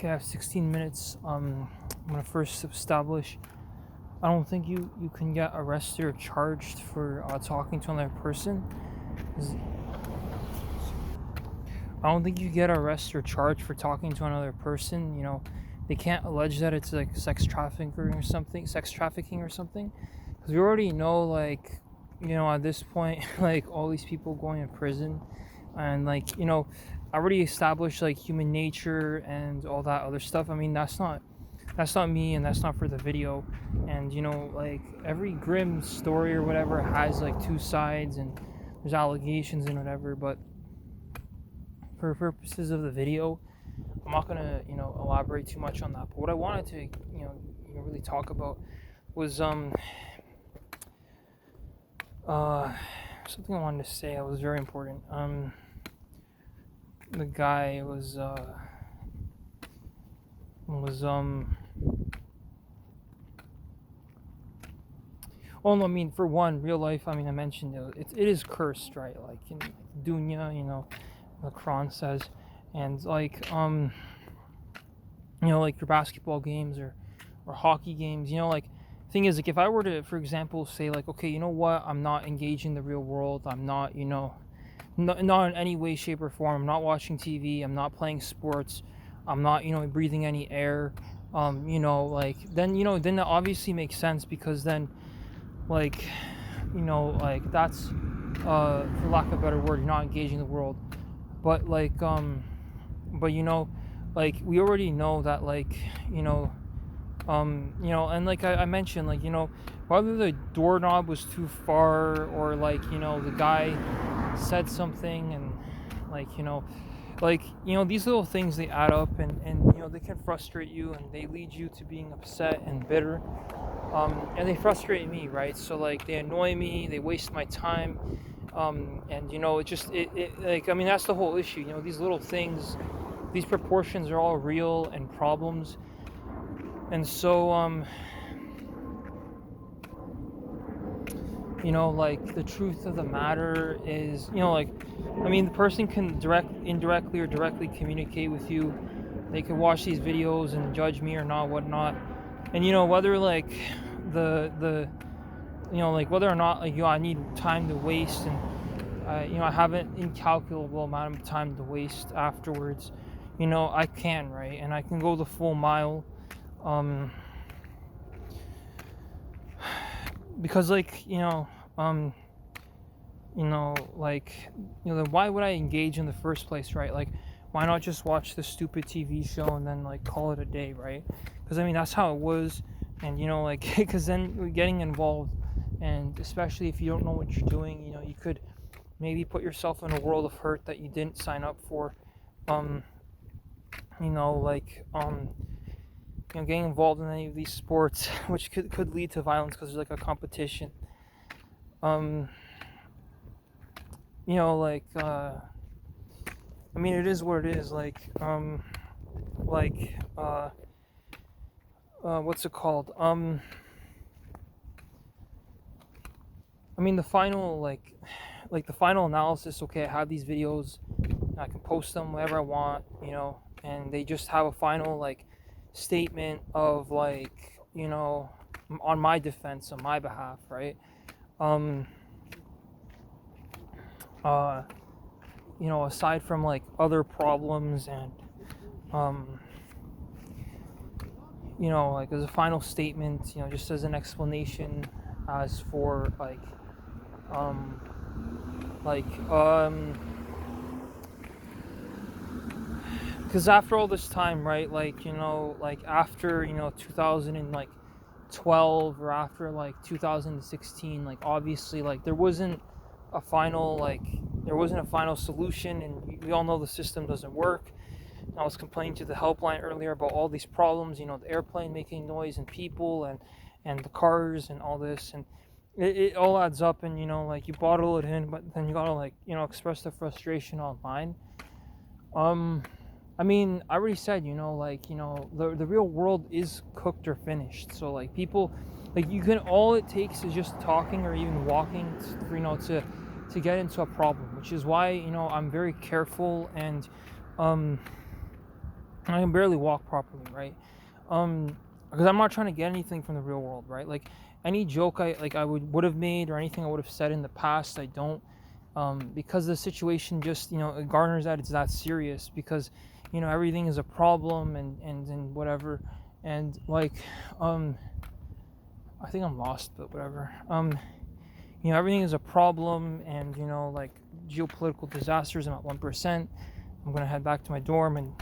Okay, I have 16 minutes. I'm gonna first establish. I don't think you can get arrested or charged for talking to another person. 'Cause I don't think you get arrested or charged for talking to another person. They can't allege that it's like sex trafficking or something. Because we already know, like, at this point, like all these people going to prison, and like, I already established like human nature and all that other stuff. I mean, that's not me, and that's not for the video. And like every grim story or whatever has like two sides, and there's allegations and whatever. But for purposes of the video, I'm not gonna elaborate too much on that. But what I wanted to really talk about was uh something I wanted to say that was very important. The guy was well, no, I mean, for one, real life, I mean, I mentioned it is cursed, right? Like in dunya, the Quran says. And like like your basketball games or hockey games, like thing is, like, if I were to, for example, say like, okay, you know what, I'm not engaging the real world, I'm not, not in any way, shape, or form, I'm not watching TV, I'm not playing sports, I'm not, breathing any air, like, then that obviously makes sense, because then, like, like, that's, for lack of a better word, you're not engaging the world. But like, but like, we already know that, like, and like I mentioned, like, whether the doorknob was too far, or like, the guy said something, and like, these little things, they add up, and they can frustrate you, and they lead you to being upset and bitter. And they frustrate me, right? So like, they annoy me, they waste my time. And it like, I mean, that's the whole issue. These little things, these proportions are all real and problems. And so like, the truth of the matter is, like, I mean, the person can indirectly or directly communicate with you. They can watch these videos and judge me or not, whatnot. And whether like the like, whether or not, like, I need time to waste, and I have an incalculable amount of time to waste afterwards. I can, right, and I can go the full mile. Because, like, like, then why would I engage in the first place, right? Like, why not just watch the stupid TV show and then, like, call it a day, right? Because, I mean, that's how it was. And like, because then you're getting involved, and especially if you don't know what you're doing, you could maybe put yourself in a world of hurt that you didn't sign up for. Like, getting involved in any of these sports, which could lead to violence, because there's like a competition. Like, I mean, it is what it is. Like, what's it called? I mean, the final, like the final analysis. Okay, I have these videos, I can post them whenever I want, and they just have a final, like, statement of, like, on my defense, on my behalf, right? Aside from, like, other problems, and like, as a final statement, just as an explanation, as for like, because after all this time, right, like, like, after 2012, or after like 2016, like, obviously, like, there wasn't a final solution, and we all know the system doesn't work. I was complaining to the helpline earlier about all these problems, the airplane making noise, and people, and the cars, and all this, and it all adds up, and like, you bottle it in, but then you gotta, like, express the frustration online. I mean, I already said, like, the real world is cooked or finished. So, like, people, like, all it takes is just talking or even walking, to get into a problem, which is why, I'm very careful, and I can barely walk properly, right? Um, because I'm not trying to get anything from the real world, right? Like any joke I would have made or anything I would have said in the past, I don't. Because the situation just it garners that it's that serious because everything is a problem and whatever, and like um, I think I'm lost, but whatever. Everything is a problem, and like geopolitical disasters. I'm at 1%. I'm gonna head back to my dorm and